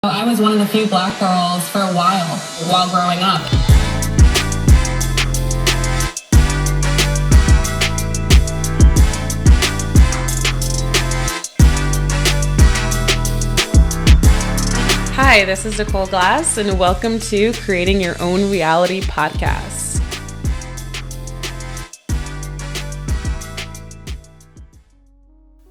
I was one of the few black girls for a while growing up. Hi, this is Nicole Glass, and welcome to Creating Your Own Reality podcast.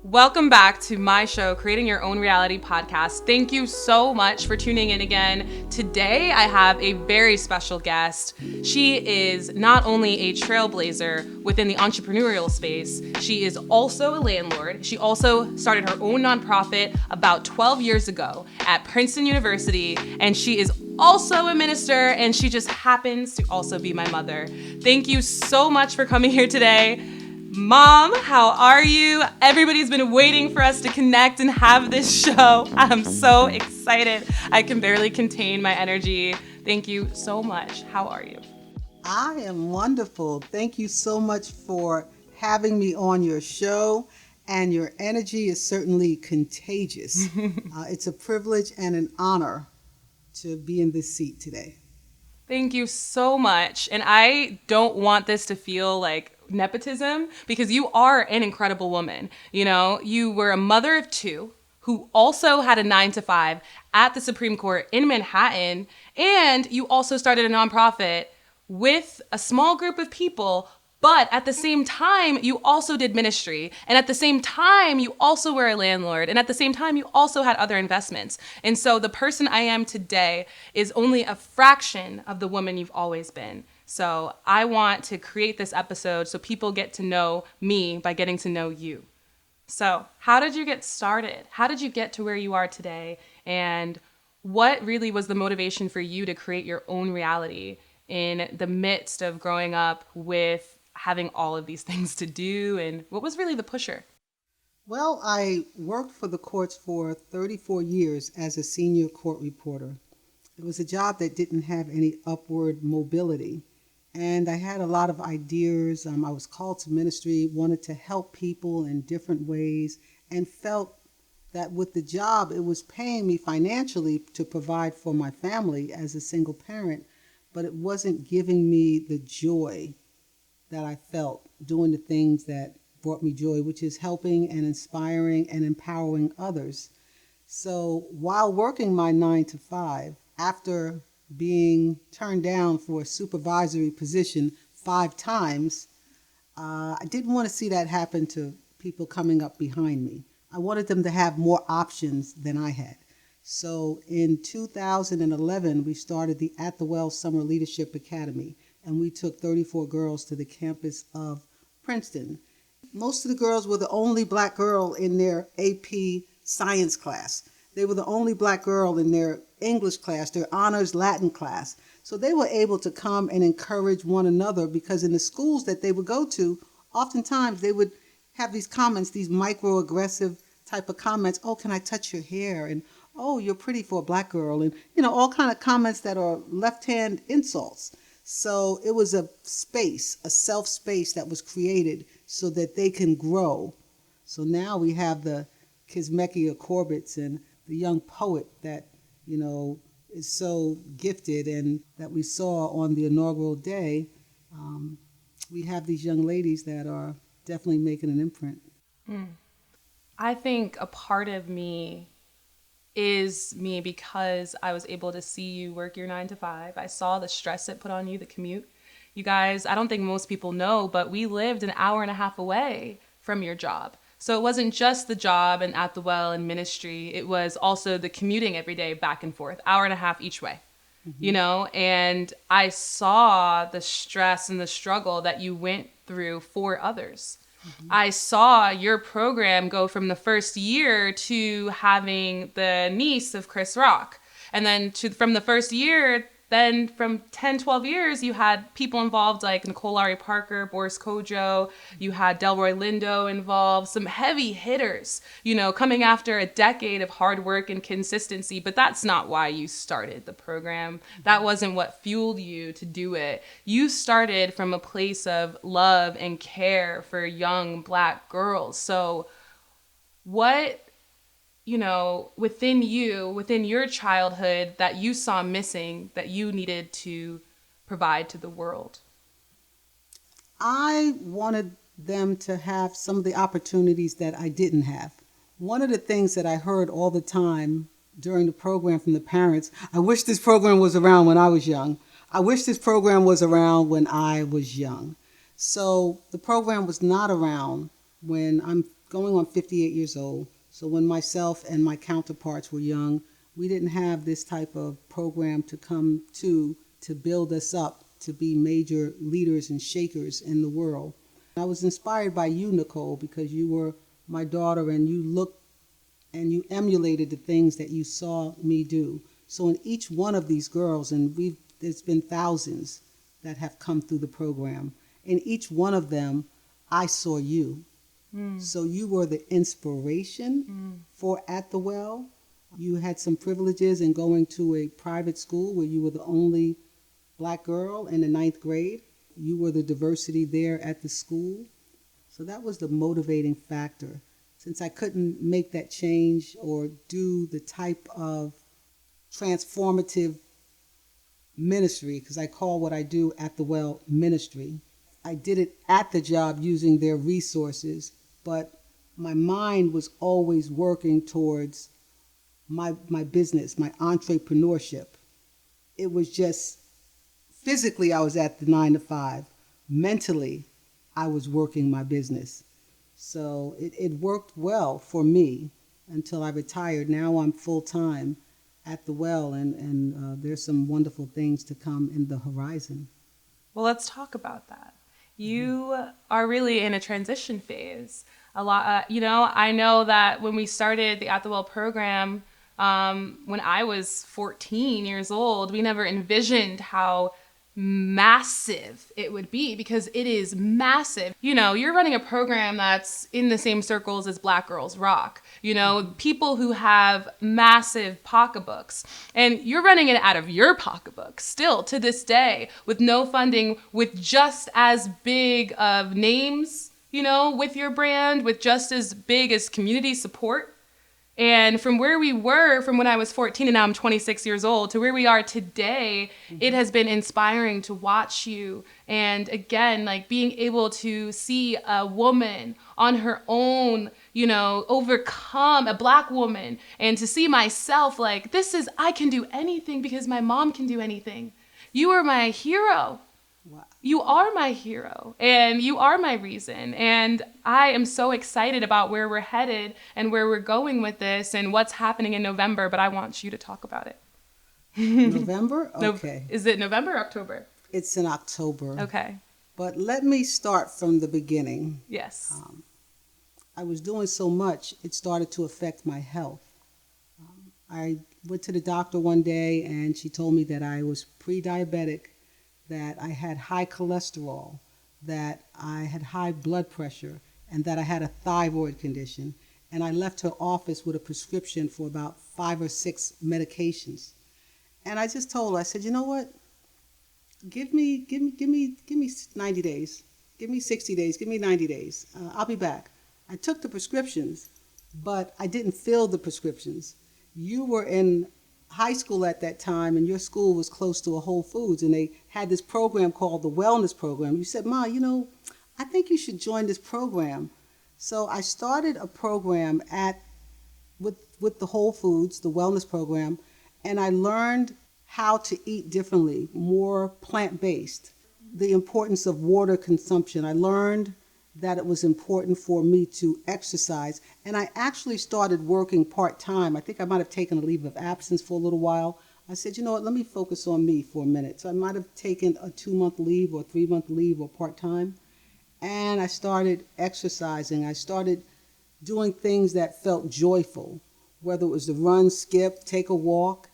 Welcome back to my show, Creating Your Own Reality podcast. Thank you so much for tuning in again. Today, I have a very special guest. She is not only a trailblazer within the entrepreneurial space, she is also a landlord. She also started her own nonprofit about 12 years ago at Princeton University, and she is also a minister, and she just happens to also be my mother. Thank you so much for coming here today. Mom, how are you? Everybody's been waiting for us to connect and have this show. I'm so excited. I can barely contain my energy. Thank you so much. How are you? I am wonderful. Thank you so much for having me on your show. And your energy is certainly contagious. It's a privilege and an honor to be in this seat today. Thank you so much. And I don't want this to feel like nepotism, because you are an incredible woman. You know, you were a mother of two who also had a 9-to-5 at the Supreme Court in Manhattan, and you also started a nonprofit with a small group of people, but at the same time, you also did ministry, and at the same time, you also were a landlord, and at the same time, you also had other investments. And so the person I am today is only a fraction of the woman you've always been. So I want to create this episode so people get to know me by getting to know you. So how did you get started? How did you get to where you are today? And what really was the motivation for you to create your own reality in the midst of growing up with having all of these things to do? And what was really the pusher? Well, I worked for the courts for 34 years as a senior court reporter. It was a job that didn't have any upward mobility. And I had a lot of ideas. I was called to ministry, wanted to help people in different ways, and felt that with the job, it was paying me financially to provide for my family as a single parent, but it wasn't giving me the joy that I felt doing the things that brought me joy, which is helping and inspiring and empowering others. So while working my 9-to-5, after being turned down for a supervisory position 5 times, I didn't want to see that happen to people coming up behind me. I wanted them to have more options than I had. So in 2011, we started the At the Well Summer Leadership Academy, and we took 34 girls to the campus of Princeton. Most of the girls were the only black girl in their AP science class. They were the only black girl in their English class, their honors Latin class. So they were able to come and encourage one another, because in the schools that they would go to, oftentimes they would have these comments, these microaggressive type of comments. Oh, can I touch your hair? And oh, you're pretty for a black girl. And, all kind of comments that are left-hand insults. So it was a space, a self space that was created so that they can grow. So now we have the Kismekia Corbett's and the young poet that, is so gifted and that we saw on the inaugural day. We have these young ladies that are definitely making an imprint. I think a part of me is me because I was able to see you work your 9-to-5. I saw the stress it put on you, the commute. You guys, I don't think most people know, but we lived an hour and a half away from your job. So it wasn't just the job and At the Well and ministry. It was also the commuting every day back and forth, hour and a half each way, and I saw the stress and the struggle that you went through for others. I saw your program go from the first year to having the niece of Chris Rock. And then from the first year, then from 10, 12 years, you had people involved like Nicole Parker, Boris Kojo. You had Delroy Lindo involved, some heavy hitters, coming after a decade of hard work and consistency. But that's not why you started the program. That wasn't what fueled you to do it. You started from a place of love and care for young Black girls. So what within you, within your childhood, that you saw missing, that you needed to provide to the world? I wanted them to have some of the opportunities that I didn't have. One of the things that I heard all the time during the program from the parents, I wish this program was around when I was young. I wish this program was around when I was young. So the program was not around when I'm going on 58 years old. So when myself and my counterparts were young, we didn't have this type of program to come to build us up to be major leaders and shakers in the world. I was inspired by you, Nicole, because you were my daughter and you looked and you emulated the things that you saw me do. So in each one of these girls, and there's been thousands that have come through the program, in each one of them, I saw you. So you were the inspiration for At the Well. You had some privileges in going to a private school where you were the only Black girl in the 9th grade. You were the diversity there at the school. So that was the motivating factor. Since I couldn't make that change or do the type of transformative ministry, because I call what I do At the Well ministry, I did it at the job using their resources, but my mind was always working towards my business, my entrepreneurship. It was just physically I was at the 9 to 5. Mentally, I was working my business. So it worked well for me until I retired. Now I'm full-time at the Well, and there's some wonderful things to come in the horizon. Well, let's talk about that. You are really in a transition phase. A lot, I know that when we started the At the Well program, when I was 14 years old, we never envisioned how massive it would be, because it is massive. You're running a program that's in the same circles as Black Girls Rock, people who have massive pocketbooks, and you're running it out of your pocketbook still to this day with no funding, with just as big of names, with your brand, with just as big as community support. And from where we were from when I was 14 and now I'm 26 years old to where we are today, it has been inspiring to watch you. And again, like being able to see a woman on her own, overcome, a Black woman, and to see myself like, I can do anything because my mom can do anything. You are my hero. Wow. You are my hero, and you are my reason. And I am so excited about where we're headed and where we're going with this and what's happening in November, but I want you to talk about it. November? Okay. Is it November or October? It's in October. Okay. But let me start from the beginning. Yes. I was doing so much, it started to affect my health. I went to the doctor one day, and she told me that I was pre-diabetic, that I had high cholesterol, that I had high blood pressure, and that I had a thyroid condition. And I left her office with a prescription for about 5 or 6 medications. And I just told her, I said, you know what? Give me 90 days. Give me 60 days. Give me 90 days. I'll be back. I took the prescriptions, but I didn't fill the prescriptions. You were in high school at that time, and your school was close to a Whole Foods, and they had this program called the Wellness Program. You said, Ma, I think you should join this program. So I started a program with the Whole Foods, the Wellness Program, and I learned how to eat differently, more plant-based, the importance of water consumption. I learned that it was important for me to exercise. And I actually started working part-time. I think I might have taken a leave of absence for a little while. I said, you know what, let me focus on me for a minute. So I might have taken a 2-month leave or 3-month leave or part-time. And I started exercising. I started doing things that felt joyful, whether it was to run, skip, take a walk,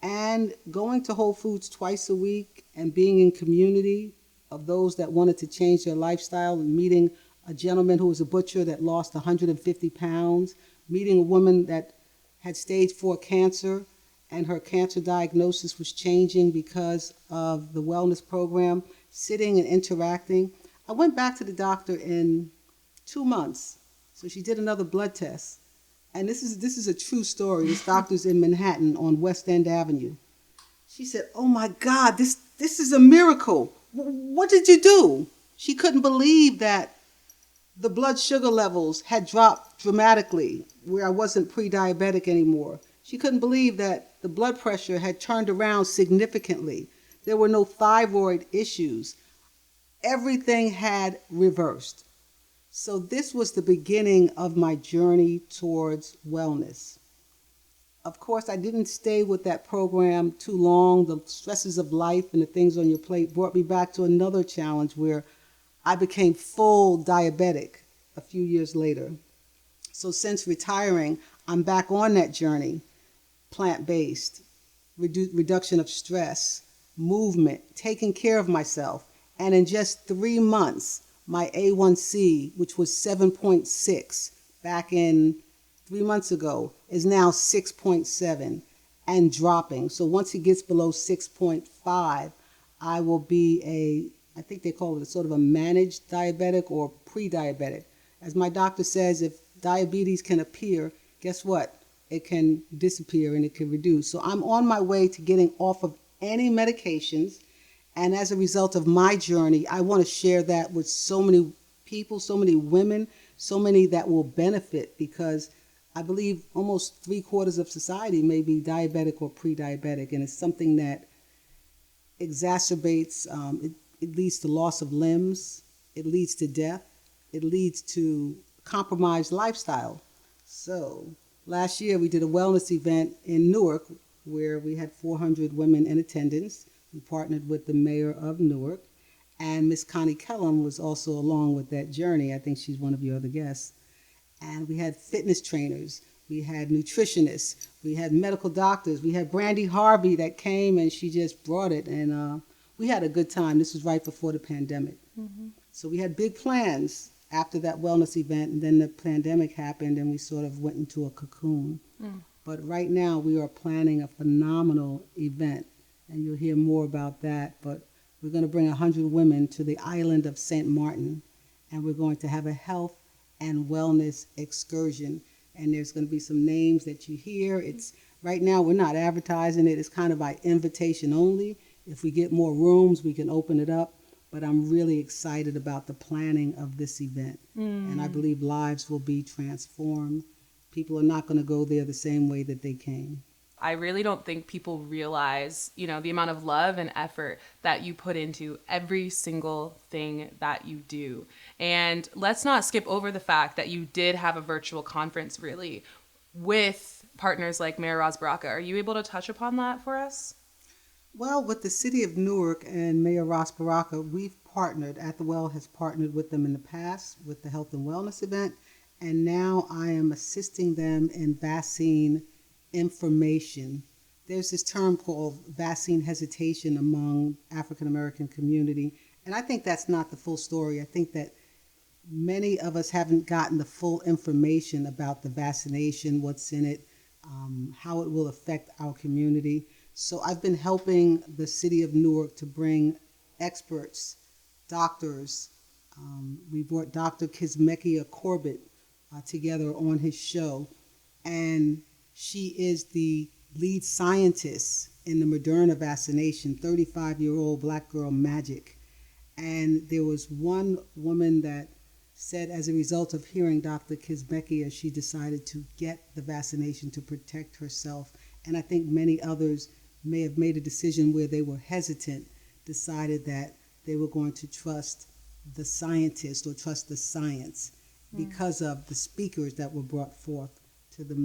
and going to Whole Foods twice a week and being in community of those that wanted to change their lifestyle, and meeting a gentleman who was a butcher that lost 150 pounds, meeting a woman that had stage 4 cancer, and her cancer diagnosis was changing because of the wellness program, sitting and interacting. I went back to the doctor in 2 months. So she did another blood test. And this is a true story. This doctor's in Manhattan on West End Avenue. She said, "Oh my God, this is a miracle. What did you do?" She couldn't believe that the blood sugar levels had dropped dramatically, where I wasn't pre-diabetic anymore. She couldn't believe that the blood pressure had turned around significantly. There were no thyroid issues. Everything had reversed. So this was the beginning of my journey towards wellness. Of course, I didn't stay with that program too long. The stresses of life and the things on your plate brought me back to another challenge where I became full diabetic a few years later. So since retiring, I'm back on that journey, plant-based, reduction of stress, movement, taking care of myself. And in just 3 months, my A1C, which was 7.6 back in 3 months ago, is now 6.7 and dropping. So once it gets below 6.5, I will be I think they call it a sort of a managed diabetic or pre-diabetic. As my doctor says, if diabetes can appear, guess what? It can disappear and it can reduce. So I'm on my way to getting off of any medications. And as a result of my journey, I want to share that with so many people, so many women, so many that will benefit, because I believe almost 3/4 of society may be diabetic or pre-diabetic. And it's something that exacerbates, it leads to loss of limbs, it leads to death, it leads to compromised lifestyle. So last year we did a wellness event in Newark where we had 400 women in attendance. We partnered with the mayor of Newark, and Miss Connie Kellum was also along with that journey. I think she's one of your other guests. And we had fitness trainers, we had nutritionists, we had medical doctors, we had Brandy Harvey that came and she just brought it, and we had a good time. This was right before the pandemic. Mm-hmm. So we had big plans after that wellness event, and then the pandemic happened and we sort of went into a cocoon. But right now we are planning a phenomenal event, and you'll hear more about that. But we're going to bring 100 women to the island of St. Martin, and we're going to have a health and wellness excursion. And there's going to be some names that you hear. It's right now we're not advertising it. It's kind of by invitation only. If we get more rooms, we can open it up. But I'm really excited about the planning of this event. And I believe lives will be transformed. People are not going to go there the same way that they came. I really don't think people realize, the amount of love and effort that you put into every single thing that you do. And let's not skip over the fact that you did have a virtual conference, really, with partners like Mayor Ras Baraka. Are you able to touch upon that for us? Well, with the city of Newark and Mayor Ras Baraka, we've partnered. At the Well has partnered with them in the past with the health and wellness event. And now I am assisting them in vaccine information. There's this term called vaccine hesitation among African American community, and I think that's not the full story. I think that many of us haven't gotten the full information about the vaccination, what's in it, how it will affect our community. So I've been helping the city of Newark to bring experts, doctors. We brought Dr. Kismekia Corbett together on his show, and she is the lead scientist in the Moderna vaccination, 35-year-old black girl Magic. And there was one woman that said as a result of hearing Dr. Kismekia, she decided to get the vaccination to protect herself. And I think many others may have made a decision where they were hesitant, decided that they were going to trust the scientist or trust the science because of the speakers that were brought forth to the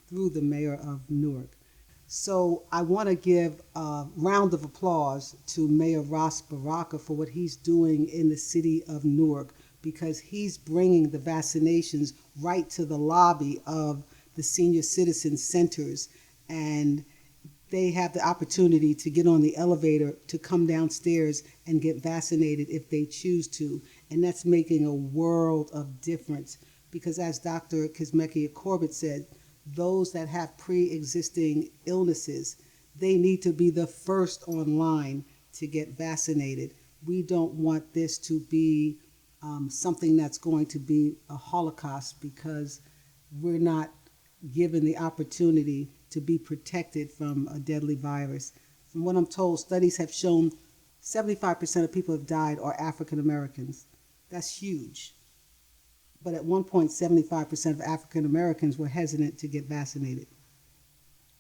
through the mayor of Newark. So I want to give a round of applause to Mayor Ras Baraka for what he's doing in the city of Newark, because he's bringing the vaccinations right to the lobby of the senior citizen centers, and they have the opportunity to get on the elevator to come downstairs and get vaccinated if they choose to. And that's making a world of difference, because as Dr. Kismekia Corbett said, those that have pre-existing illnesses, they need to be the first online to get vaccinated. We don't want this to be something that's going to be a Holocaust, because we're not given the opportunity to be protected from a deadly virus. From what I'm told, studies have shown 75% of people who have died are African Americans. That's huge. But at one point, 75% of African Americans were hesitant to get vaccinated.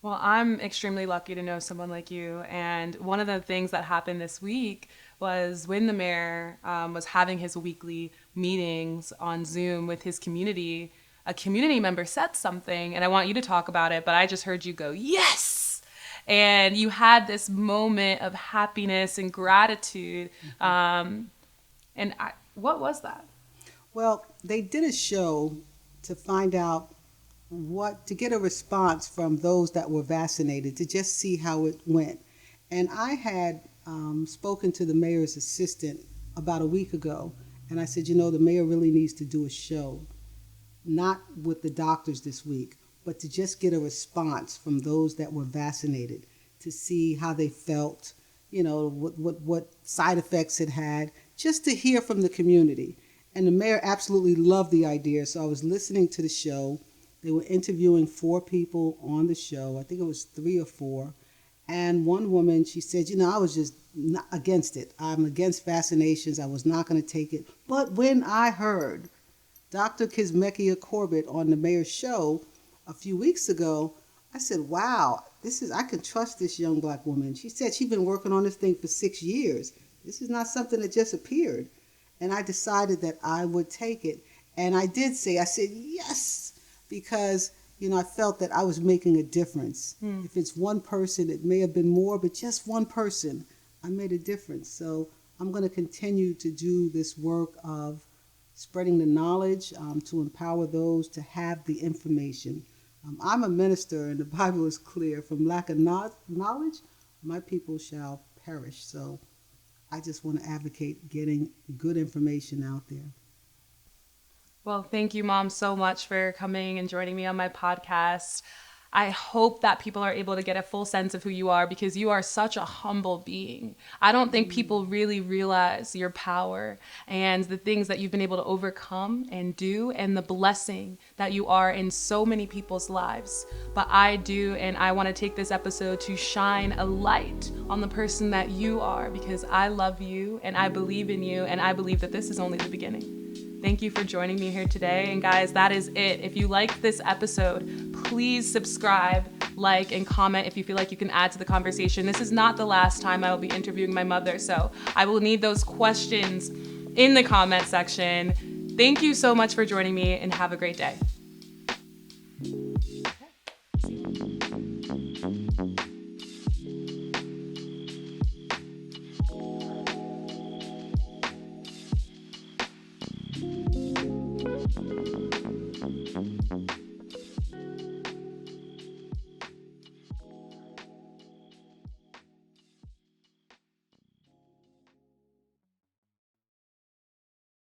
Well, I'm extremely lucky to know someone like you. And one of the things that happened this week was when the mayor was having his weekly meetings on Zoom with his community, a community member said something, and I want you to talk about it, but I just heard you go, yes! And you had this moment of happiness and gratitude. What was that? Well, they did a show to find out to get a response from those that were vaccinated to just see how it went. And I had spoken to the mayor's assistant about a week ago, and I said, the mayor really needs to do a show, not with the doctors this week, but to just get a response from those that were vaccinated to see how they felt, what side effects it had, just to hear from the community. And the mayor absolutely loved the idea, so I was listening to the show. They were interviewing 4 people on the show. I think it was 3 or 4. And one woman, she said, I was just not against it. I'm against vaccinations. I was not going to take it. But when I heard Dr. Kizzmekia Corbett on the mayor's show a few weeks ago, I said, wow, I can trust this young black woman. She said she'd been working on this thing for 6 years. This is not something that just appeared. And I decided that I would take it. And I said, yes, because, I felt that I was making a difference. If it's one person, it may have been more, but just one person, I made a difference. So I'm going to continue to do this work of spreading the knowledge to empower those to have the information. I'm a minister, and the Bible is clear. From lack of knowledge, my people shall perish. So I just want to advocate getting good information out there. Well, thank you, Mom, so much for coming and joining me on my podcast. I hope that people are able to get a full sense of who you are, because you are such a humble being. I don't think people really realize your power and the things that you've been able to overcome and do, and the blessing that you are in so many people's lives. But I do, and I want to take this episode to shine a light on the person that you are, because I love you and I believe in you, and I believe that this is only the beginning. Thank you for joining me here today. And guys, that is it. If you liked this episode, please subscribe, like, and comment if you feel like you can add to the conversation. This is not the last time I will be interviewing my mother, so I will need those questions in the comment section. Thank you so much for joining me, and have a great day.